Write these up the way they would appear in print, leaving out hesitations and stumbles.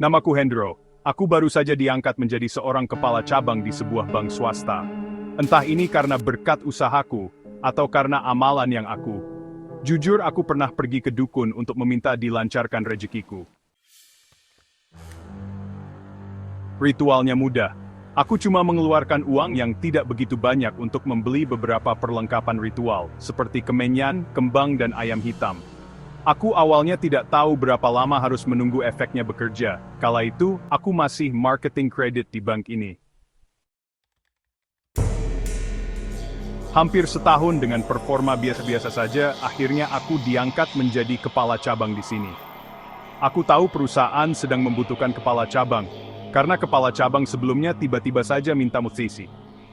Namaku Hendro. Aku baru saja diangkat menjadi seorang kepala cabang di sebuah bank swasta. Entah ini karena berkat usahaku, atau karena amalan yang aku. Jujur aku pernah pergi ke dukun untuk meminta dilancarkan rezekiku. Ritualnya mudah. Aku cuma mengeluarkan uang yang tidak begitu banyak untuk membeli beberapa perlengkapan ritual, seperti kemenyan, kembang dan ayam hitam. Aku awalnya tidak tahu berapa lama harus menunggu efeknya bekerja. Kala itu, aku masih marketing credit di bank ini. Hampir setahun dengan performa biasa-biasa saja, akhirnya aku diangkat menjadi kepala cabang di sini. Aku tahu perusahaan sedang membutuhkan kepala cabang, karena kepala cabang sebelumnya tiba-tiba saja minta musisi.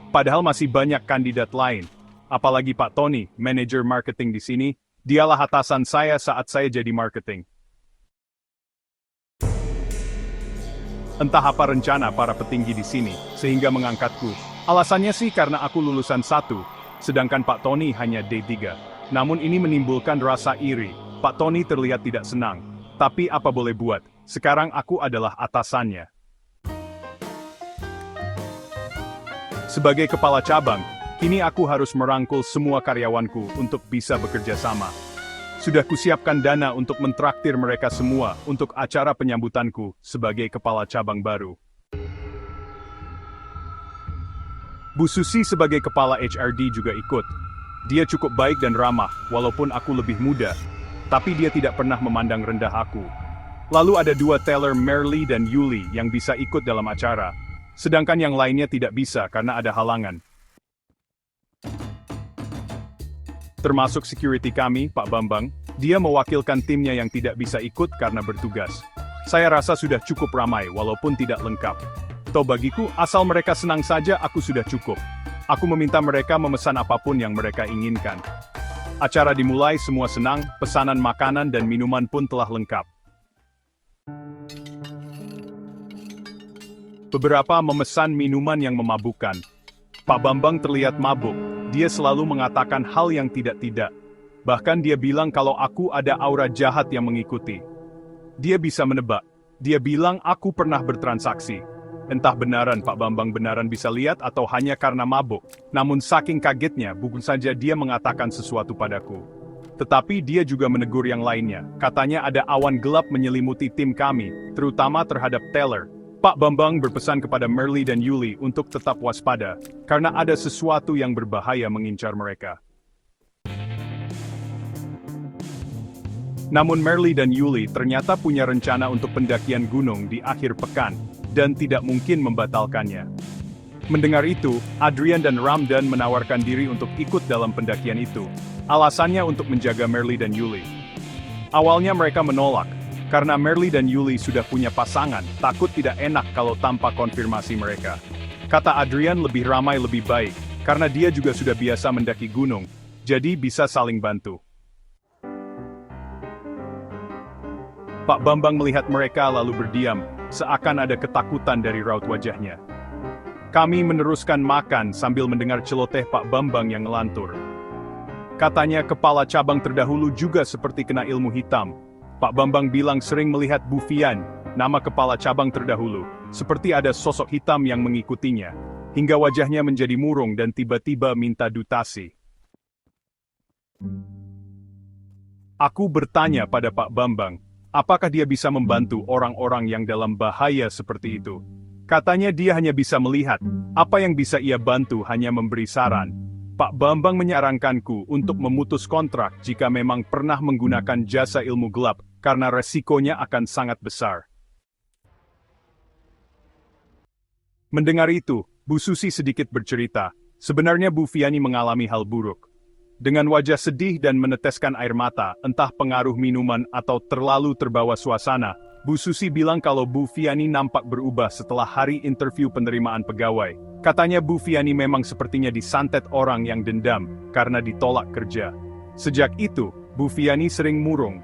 Padahal masih banyak kandidat lain. Apalagi Pak Tony, manajer marketing di sini, dialah atasan saya saat saya jadi marketing. Entah apa rencana para petinggi di sini, sehingga mengangkatku. Alasannya sih karena aku lulusan 1, sedangkan Pak Tony hanya D3. Namun ini menimbulkan rasa iri. Pak Tony terlihat tidak senang. Tapi apa boleh buat, sekarang aku adalah atasannya. Sebagai kepala cabang, kini aku harus merangkul semua karyawanku untuk bisa bekerja sama. Sudah kusiapkan dana untuk mentraktir mereka semua untuk acara penyambutanku sebagai kepala cabang baru. Bu Susi sebagai kepala HRD juga ikut. Dia cukup baik dan ramah, walaupun aku lebih muda. Tapi dia tidak pernah memandang rendah aku. Lalu ada 2 teller Merly dan Yuli yang bisa ikut dalam acara. Sedangkan yang lainnya tidak bisa karena ada halangan. Termasuk security kami, Pak Bambang, dia mewakilkan timnya yang tidak bisa ikut karena bertugas. Saya rasa sudah cukup ramai walaupun tidak lengkap. Toh bagiku, asal mereka senang saja aku sudah cukup. Aku meminta mereka memesan apapun yang mereka inginkan. Acara dimulai, semua senang, pesanan makanan dan minuman pun telah lengkap. Beberapa memesan minuman yang memabukkan. Pak Bambang terlihat mabuk. Dia selalu mengatakan hal yang tidak-tidak. Bahkan dia bilang kalau aku ada aura jahat yang mengikuti. Dia bisa menebak. Dia bilang aku pernah bertransaksi. Entah benaran Pak Bambang benaran bisa lihat atau hanya karena mabuk. Namun saking kagetnya, bukan saja dia mengatakan sesuatu padaku. Tetapi dia juga menegur yang lainnya. Katanya ada awan gelap menyelimuti tim kami, terutama terhadap teller. Pak Bambang berpesan kepada Merly dan Yuli untuk tetap waspada, karena ada sesuatu yang berbahaya mengincar mereka. Namun Merly dan Yuli ternyata punya rencana untuk pendakian gunung di akhir pekan, dan tidak mungkin membatalkannya. Mendengar itu, Adrian dan Ramdan menawarkan diri untuk ikut dalam pendakian itu. Alasannya untuk menjaga Merly dan Yuli. Awalnya mereka menolak, karena Merly dan Yuli sudah punya pasangan, takut tidak enak kalau tanpa konfirmasi mereka. Kata Adrian lebih ramai lebih baik, karena dia juga sudah biasa mendaki gunung, jadi bisa saling bantu. Pak Bambang melihat mereka lalu berdiam, seakan ada ketakutan dari raut wajahnya. Kami meneruskan makan sambil mendengar celoteh Pak Bambang yang ngelantur. Katanya kepala cabang terdahulu juga seperti kena ilmu hitam. Pak Bambang bilang sering melihat Bu Fian, nama kepala cabang terdahulu, seperti ada sosok hitam yang mengikutinya, hingga wajahnya menjadi murung dan tiba-tiba minta dutasi. Aku bertanya pada Pak Bambang, apakah dia bisa membantu orang-orang yang dalam bahaya seperti itu? Katanya dia hanya bisa melihat, apa yang bisa ia bantu hanya memberi saran. Pak Bambang menyarankanku untuk memutus kontrak jika memang pernah menggunakan jasa ilmu gelap, karena resikonya akan sangat besar. Mendengar itu, Bu Susi sedikit bercerita, sebenarnya Bu Fiani mengalami hal buruk. Dengan wajah sedih dan meneteskan air mata, entah pengaruh minuman atau terlalu terbawa suasana, Bu Susi bilang kalau Bu Fiani nampak berubah setelah hari interview penerimaan pegawai. Katanya Bu Fiani memang sepertinya disantet orang yang dendam, karena ditolak kerja. Sejak itu, Bu Fiani sering murung,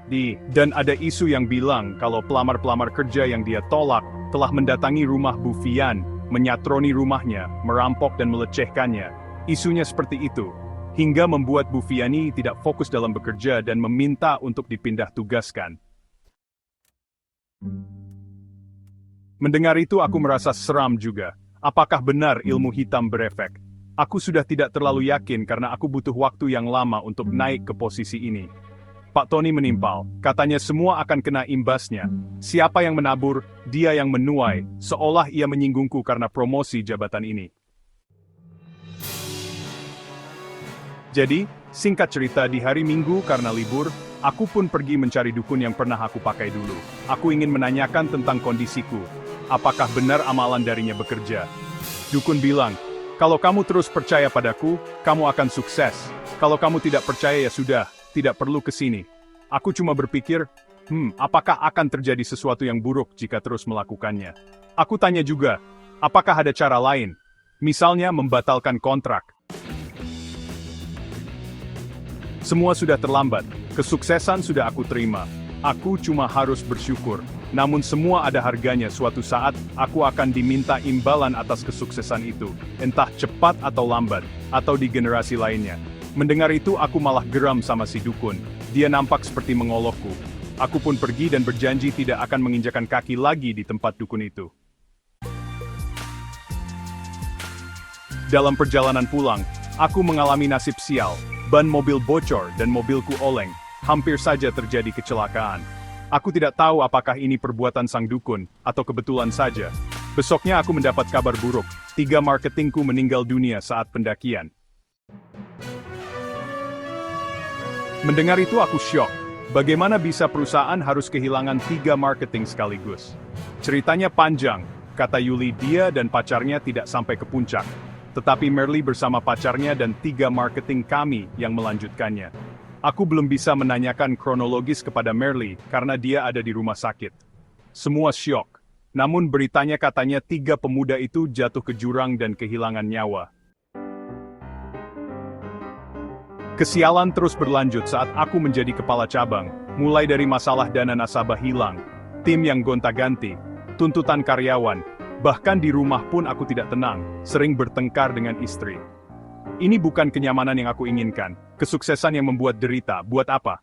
dan ada isu yang bilang kalau pelamar-pelamar kerja yang dia tolak, telah mendatangi rumah Bu Fian, menyatroni rumahnya, merampok dan melecehkannya. Isunya seperti itu, hingga membuat Bu Fiani tidak fokus dalam bekerja dan meminta untuk dipindah tugaskan. Mendengar itu aku merasa seram juga. Apakah benar ilmu hitam berefek? Aku sudah tidak terlalu yakin karena aku butuh waktu yang lama untuk naik ke posisi ini. Pak Tony menimpal, katanya semua akan kena imbasnya. Siapa yang menabur, dia yang menuai, seolah ia menyinggungku karena promosi jabatan ini. Jadi, singkat cerita di hari Minggu karena libur, aku pun pergi mencari dukun yang pernah aku pakai dulu. Aku ingin menanyakan tentang kondisiku. Apakah benar amalan darinya bekerja? Dukun bilang, kalau kamu terus percaya padaku, kamu akan sukses. Kalau kamu tidak percaya ya sudah, tidak perlu ke sini. Aku cuma berpikir, apakah akan terjadi sesuatu yang buruk jika terus melakukannya? Aku tanya juga, apakah ada cara lain? Misalnya membatalkan kontrak. Semua sudah terlambat, kesuksesan sudah aku terima. Aku cuma harus bersyukur. Namun semua ada harganya, suatu saat, aku akan diminta imbalan atas kesuksesan itu. Entah cepat atau lambat, atau di generasi lainnya. Mendengar itu aku malah geram sama si dukun. Dia nampak seperti mengolokku. Aku pun pergi dan berjanji tidak akan menginjakan kaki lagi di tempat dukun itu. Dalam perjalanan pulang, aku mengalami nasib sial. Ban mobil bocor dan mobilku oleng. Hampir saja terjadi kecelakaan. Aku tidak tahu apakah ini perbuatan sang dukun, atau kebetulan saja. Besoknya aku mendapat kabar buruk. 3 marketingku meninggal dunia saat pendakian. Mendengar itu aku syok. Bagaimana bisa perusahaan harus kehilangan 3 marketing sekaligus? Ceritanya panjang. Kata Yuli, dia dan pacarnya tidak sampai ke puncak. Tetapi Merly bersama pacarnya dan 3 marketing kami yang melanjutkannya. Aku belum bisa menanyakan kronologis kepada Merly karena dia ada di rumah sakit. Semua syok. Namun beritanya katanya 3 pemuda itu jatuh ke jurang dan kehilangan nyawa. Kesialan terus berlanjut saat aku menjadi kepala cabang, mulai dari masalah dana nasabah hilang, tim yang gonta-ganti, tuntutan karyawan, bahkan di rumah pun aku tidak tenang, sering bertengkar dengan istri. Ini bukan kenyamanan yang aku inginkan, kesuksesan yang membuat derita, buat apa?